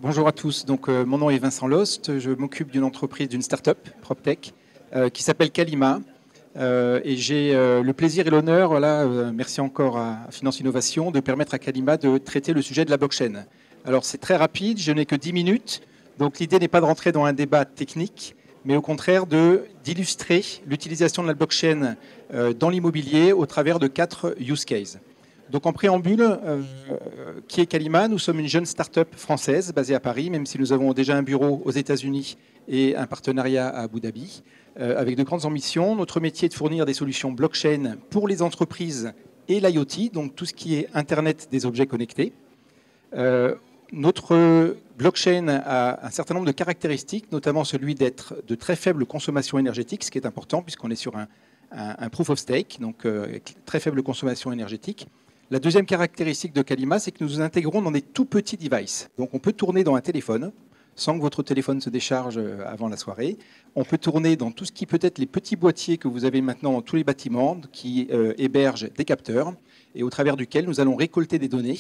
Bonjour à tous. Donc, mon nom est Vincent Lost. Je m'occupe d'une entreprise, d'une start-up, PropTech, qui s'appelle Kalima. Et j'ai le plaisir et l'honneur, voilà, merci encore à Finance Innovation, de permettre à Kalima de traiter le sujet de la blockchain. Alors, c'est très rapide, je n'ai que 10 minutes. Donc, l'idée n'est pas de rentrer dans un débat technique, mais au contraire d'illustrer l'utilisation de la blockchain dans l'immobilier au travers de 4 use cases. Donc en préambule, qui est Kalima? Nous sommes une jeune start-up française basée à Paris, même si nous avons déjà un bureau aux États-Unis et un partenariat à Abu Dhabi, avec de grandes ambitions. Notre métier est de fournir des solutions blockchain pour les entreprises et l'IoT, donc tout ce qui est Internet des objets connectés. Notre blockchain a un certain nombre de caractéristiques, notamment celui d'être de très faible consommation énergétique, ce qui est important puisqu'on est sur un proof of stake, donc très faible consommation énergétique. La deuxième caractéristique de Kalima, c'est que nous nous intégrons dans des tout petits devices. Donc on peut tourner dans un téléphone sans que votre téléphone se décharge avant la soirée. On peut tourner dans tout ce qui peut être les petits boîtiers que vous avez maintenant dans tous les bâtiments qui hébergent des capteurs et au travers duquel nous allons récolter des données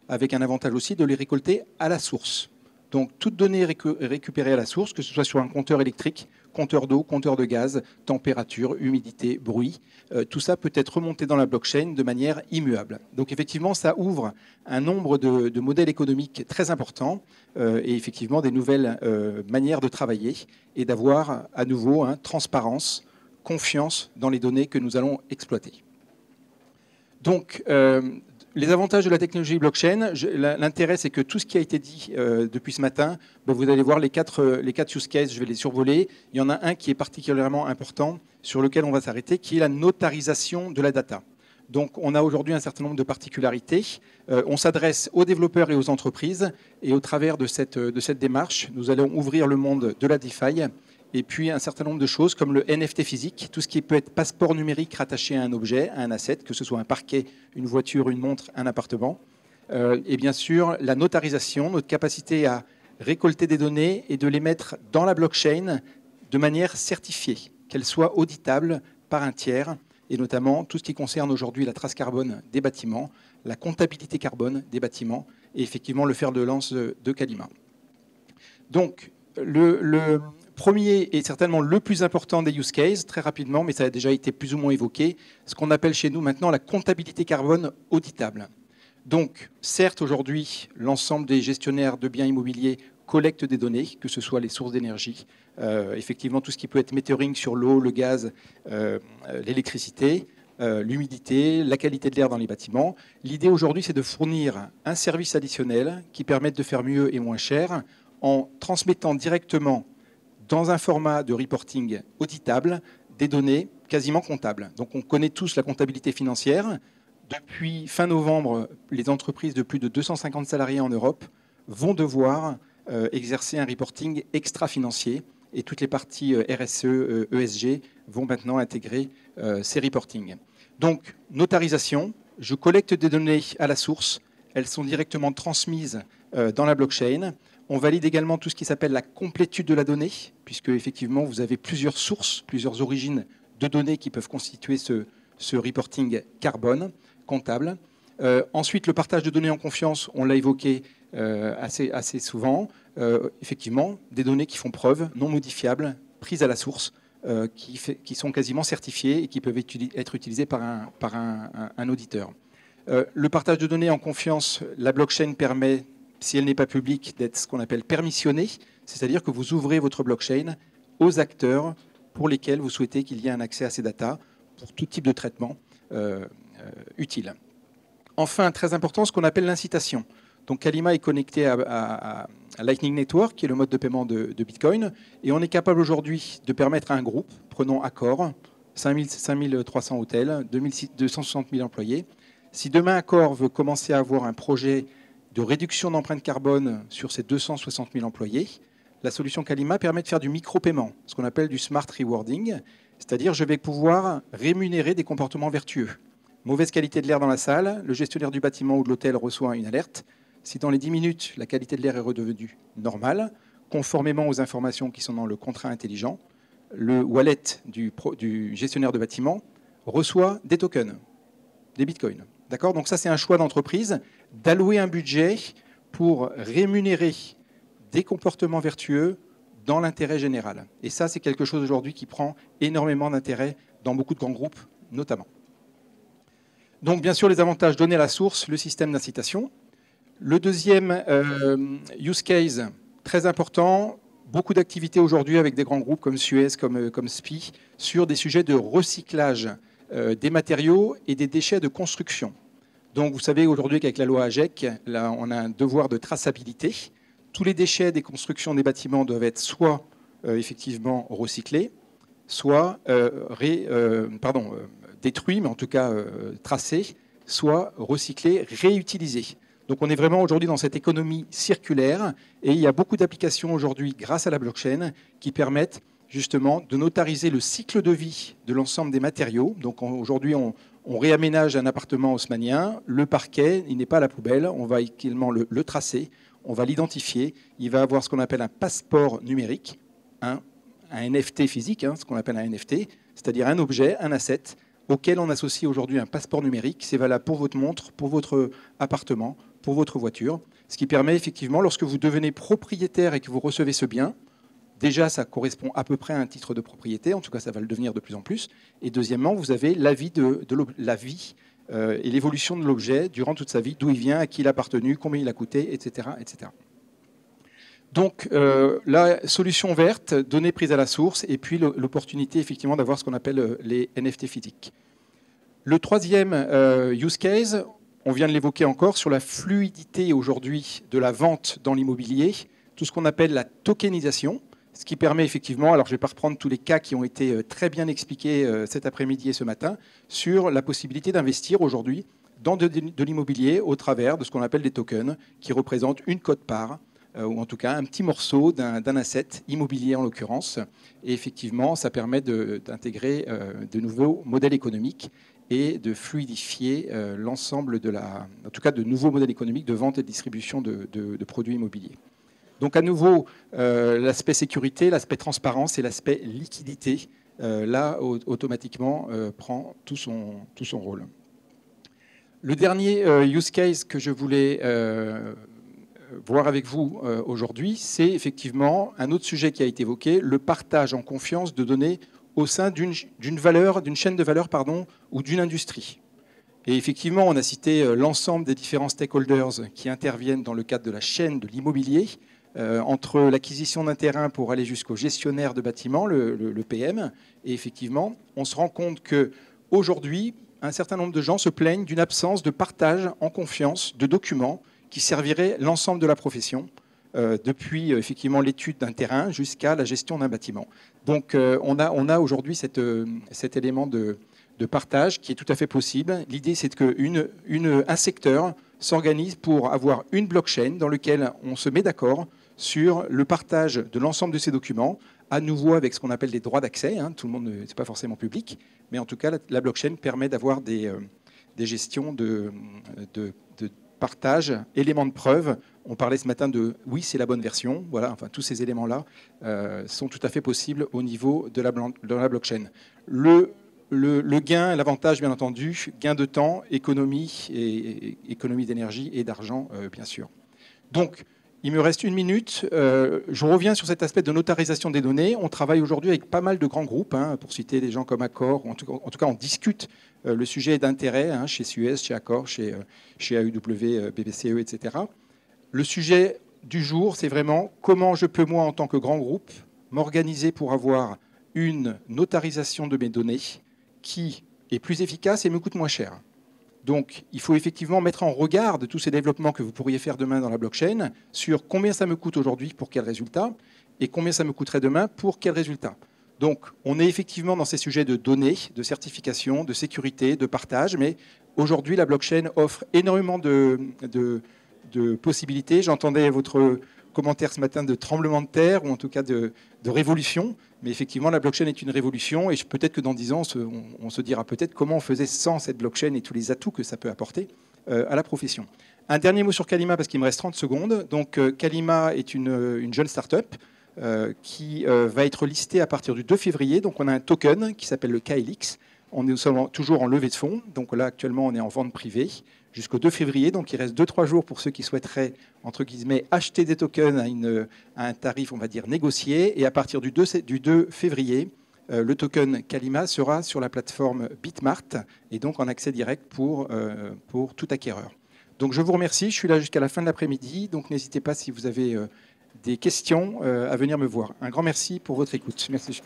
avec un avantage aussi de les récolter à la source. Donc toute donnée récupérée à la source, que ce soit sur un compteur électrique, compteur d'eau, compteur de gaz, température, humidité, bruit, tout ça peut être remonté dans la blockchain de manière immuable. Donc effectivement, ça ouvre un nombre de modèles économiques très importants et effectivement des nouvelles manières de travailler et d'avoir à nouveau transparence, confiance dans les données que nous allons exploiter. Donc, les avantages de la technologie blockchain, l'intérêt c'est que tout ce qui a été dit depuis ce matin, vous allez voir les quatre use cases, je vais les survoler. Il y en a un qui est particulièrement important, sur lequel on va s'arrêter, qui est la notarisation de la data. Donc on a aujourd'hui un certain nombre de particularités. On s'adresse aux développeurs et aux entreprises, et au travers de cette démarche, nous allons ouvrir le monde de la DeFi, et puis un certain nombre de choses comme le NFT physique, tout ce qui peut être passeport numérique rattaché à un objet, à un asset, que ce soit un parquet, une voiture, une montre, un appartement. Et bien sûr, la notarisation, notre capacité à récolter des données et de les mettre dans la blockchain de manière certifiée, qu'elles soient auditables par un tiers, et notamment tout ce qui concerne aujourd'hui la trace carbone des bâtiments, la comptabilité carbone des bâtiments, et effectivement le fer de lance de Kalima. Donc, le premier et certainement le plus important des use cases, très rapidement, mais ça a déjà été plus ou moins évoqué, ce qu'on appelle chez nous maintenant la comptabilité carbone auditable. Donc, certes, aujourd'hui, l'ensemble des gestionnaires de biens immobiliers collectent des données, que ce soit les sources d'énergie, effectivement tout ce qui peut être metering sur l'eau, le gaz, l'électricité, l'humidité, la qualité de l'air dans les bâtiments. L'idée aujourd'hui, c'est de fournir un service additionnel qui permette de faire mieux et moins cher en transmettant directement dans un format de reporting auditable des données quasiment comptables. Donc on connaît tous la comptabilité financière. Depuis fin novembre, les entreprises de plus de 250 salariés en Europe vont devoir exercer un reporting extra-financier et toutes les parties RSE, ESG vont maintenant intégrer ces reportings. Donc notarisation, je collecte des données à la source, elles sont directement transmises dans la blockchain. On valide également tout ce qui s'appelle la complétude de la donnée, puisque effectivement vous avez plusieurs sources, plusieurs origines de données qui peuvent constituer ce reporting carbone comptable. Ensuite, le partage de données en confiance, on l'a évoqué assez souvent. Effectivement, des données qui font preuve, non modifiables, prises à la source, qui sont quasiment certifiées et qui peuvent être utilisées par un auditeur. Le partage de données en confiance, la blockchain permet, si elle n'est pas publique, d'être ce qu'on appelle permissionnée, c'est-à-dire que vous ouvrez votre blockchain aux acteurs pour lesquels vous souhaitez qu'il y ait un accès à ces datas pour tout type de traitement utile. Enfin, très important, ce qu'on appelle l'incitation. Donc Kalima est connecté à Lightning Network, qui est le mode de paiement de Bitcoin, et on est capable aujourd'hui de permettre à un groupe, prenons Accor, 5300 hôtels, 260 000 employés. Si demain Accor veut commencer à avoir un projet de réduction d'empreinte carbone sur ces 260 000 employés, la solution Kalima permet de faire du micro-paiement, ce qu'on appelle du smart rewarding, c'est-à-dire je vais pouvoir rémunérer des comportements vertueux. Mauvaise qualité de l'air dans la salle, le gestionnaire du bâtiment ou de l'hôtel reçoit une alerte. Si dans les 10 minutes, la qualité de l'air est redevenue normale, conformément aux informations qui sont dans le contrat intelligent, le wallet du gestionnaire de bâtiment reçoit des tokens, des bitcoins. D'accord ? Donc ça, c'est un choix d'entreprise d'allouer un budget pour rémunérer des comportements vertueux dans l'intérêt général. Et ça, c'est quelque chose aujourd'hui qui prend énormément d'intérêt dans beaucoup de grands groupes, notamment. Donc, bien sûr, les avantages donnés à la source, le système d'incitation. Le deuxième use case, très important, beaucoup d'activités aujourd'hui avec des grands groupes comme Suez, comme SPI, sur des sujets de recyclage des matériaux et des déchets de construction. Donc, vous savez aujourd'hui qu'avec la loi AGEC, là, on a un devoir de traçabilité. Tous les déchets des constructions des bâtiments doivent être soit effectivement recyclés, soit détruits, mais en tout cas tracés, soit recyclés, réutilisés. Donc on est vraiment aujourd'hui dans cette économie circulaire et il y a beaucoup d'applications aujourd'hui grâce à la blockchain qui permettent justement de notariser le cycle de vie de l'ensemble des matériaux. Donc aujourd'hui on réaménage un appartement haussmannien, le parquet, il n'est pas à la poubelle, on va également le tracer, on va l'identifier, il va avoir ce qu'on appelle un passeport numérique, un NFT physique, ce qu'on appelle un NFT, c'est-à-dire un objet, un asset, auquel on associe aujourd'hui un passeport numérique. C'est valable pour votre montre, pour votre appartement, pour votre voiture, ce qui permet effectivement, lorsque vous devenez propriétaire et que vous recevez ce bien, déjà ça correspond à peu près à un titre de propriété, en tout cas ça va le devenir de plus en plus, et deuxièmement, vous avez la vie et l'évolution de l'objet durant toute sa vie, d'où il vient, à qui il a appartenu, combien il a coûté, etc. etc. Donc la solution verte, données prises à la source, et puis l'opportunité effectivement d'avoir ce qu'on appelle les NFT physiques. Le troisième use case, on vient de l'évoquer encore, sur la fluidité aujourd'hui de la vente dans l'immobilier, tout ce qu'on appelle la tokenisation, ce qui permet effectivement, alors je ne vais pas reprendre tous les cas qui ont été très bien expliqués cet après-midi et ce matin, sur la possibilité d'investir aujourd'hui dans de l'immobilier au travers de ce qu'on appelle des tokens, qui représentent une quote-part, ou en tout cas un petit morceau d'un asset immobilier en l'occurrence. Et effectivement, ça permet d'intégrer de nouveaux modèles économiques et de fluidifier l'ensemble en tout cas de nouveaux modèles économiques de vente et de distribution de produits immobiliers. Donc à nouveau, l'aspect sécurité, l'aspect transparence et l'aspect liquidité, là, automatiquement, prend tout son rôle. Le dernier use case que je voulais voir avec vous aujourd'hui, c'est effectivement un autre sujet qui a été évoqué, le partage en confiance de données au sein d'une chaîne de valeur ou d'une industrie. Et effectivement, on a cité l'ensemble des différents stakeholders qui interviennent dans le cadre de la chaîne de l'immobilier, entre l'acquisition d'un terrain pour aller jusqu'au gestionnaire de bâtiment, le PM. Et effectivement, on se rend compte qu'aujourd'hui, un certain nombre de gens se plaignent d'une absence de partage en confiance de documents qui servirait l'ensemble de la profession, depuis effectivement l'étude d'un terrain jusqu'à la gestion d'un bâtiment. Donc on a aujourd'hui cet élément de partage qui est tout à fait possible. L'idée, c'est qu'un secteur s'organise pour avoir une blockchain dans laquelle on se met d'accord sur le partage de l'ensemble de ces documents, à nouveau avec ce qu'on appelle des droits d'accès. Tout le monde, c'est pas forcément public, mais en tout cas, la blockchain permet d'avoir des gestions de partage, éléments de preuve. On parlait ce matin de « oui, c'est la bonne version ». Voilà, enfin, tous ces éléments-là sont tout à fait possibles au niveau de la blockchain. Le gain, l'avantage, bien entendu, gain de temps, économie d'énergie et d'argent, bien sûr. Donc, il me reste 1 minute. Je reviens sur cet aspect de notarisation des données. On travaille aujourd'hui avec pas mal de grands groupes, pour citer des gens comme Accor. En tout cas, on discute le sujet d'intérêt chez Suez, chez Accor, chez AEW, BPCE, etc. Le sujet du jour, c'est vraiment comment je peux, moi, en tant que grand groupe, m'organiser pour avoir une notarisation de mes données qui est plus efficace et me coûte moins cher. Donc, il faut effectivement mettre en regard de tous ces développements que vous pourriez faire demain dans la blockchain sur combien ça me coûte aujourd'hui pour quel résultat et combien ça me coûterait demain pour quel résultat. Donc, on est effectivement dans ces sujets de données, de certification, de sécurité, de partage, mais aujourd'hui, la blockchain offre énormément de possibilités. J'entendais votre commentaire ce matin de tremblement de terre, ou en tout cas de révolution. Mais effectivement, la blockchain est une révolution, et peut-être que dans 10 ans, on se dira peut-être comment on faisait sans cette blockchain et tous les atouts que ça peut apporter à la profession. Un dernier mot sur Kalima, parce qu'il me reste 30 secondes. Donc, Kalima est une jeune start-up qui va être listée à partir du 2 février. Donc, on a un token qui s'appelle le KLX. Nous sommes toujours en levée de fonds. Donc là, actuellement, on est en vente privée. jusqu'au 2 février. Donc il reste 2-3 jours pour ceux qui souhaiteraient, entre guillemets, acheter des tokens à un tarif, on va dire, négocié. Et à partir du 2 février, le token Kalima sera sur la plateforme Bitmart et donc en accès direct pour tout acquéreur. Donc je vous remercie, je suis là jusqu'à la fin de l'après-midi, donc n'hésitez pas si vous avez des questions à venir me voir. Un grand merci pour votre écoute. Merci.